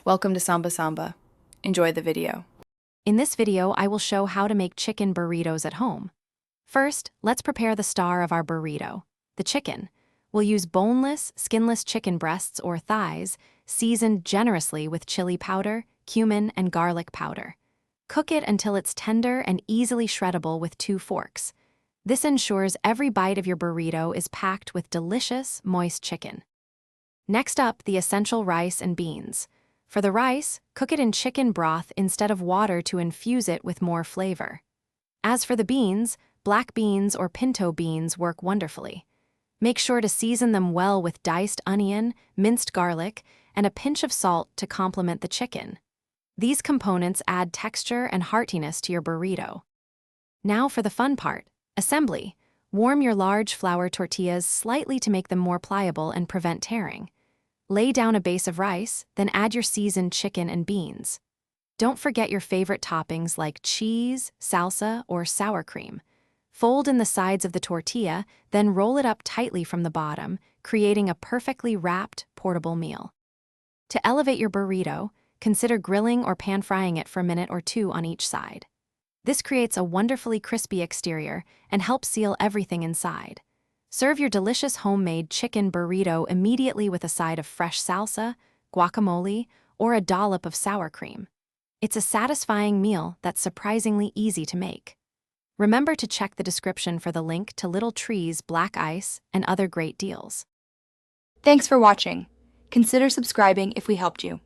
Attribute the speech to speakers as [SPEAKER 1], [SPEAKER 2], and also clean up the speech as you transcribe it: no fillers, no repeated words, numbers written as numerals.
[SPEAKER 1] Welcome to Samba Samba. Enjoy the video.
[SPEAKER 2] In this video, I will show how to make chicken burritos at home. First, let's prepare the star of our burrito, the chicken. We'll use boneless, skinless chicken breasts or thighs, seasoned generously with chili powder, cumin, and garlic powder. Cook it until it's tender and easily shreddable with 2 forks. This ensures every bite of your burrito is packed with delicious, moist chicken. Next up, the essential rice and beans. For the rice, cook it in chicken broth instead of water to infuse it with more flavor. As for the beans, black beans or pinto beans work wonderfully. Make sure to season them well with diced onion, minced garlic, and a pinch of salt to complement the chicken. These components add texture and heartiness to your burrito. Now for the fun part, assembly. Warm your large flour tortillas slightly to make them more pliable and prevent tearing. Lay down a base of rice, then add your seasoned chicken and beans. Don't forget your favorite toppings like cheese, salsa, or sour cream. Fold in the sides of the tortilla, then roll it up tightly from the bottom, creating a perfectly wrapped, portable meal. To elevate your burrito, consider grilling or pan-frying it for a minute or 2 on each side. This creates a wonderfully crispy exterior and helps seal everything inside. Serve your delicious homemade chicken burrito immediately with a side of fresh salsa, guacamole, or a dollop of sour cream. It's a satisfying meal that's surprisingly easy to make. Remember to check the description for the link to Little Tree's Black Ice and other great deals.
[SPEAKER 3] Thanks for watching. Consider subscribing if we helped you.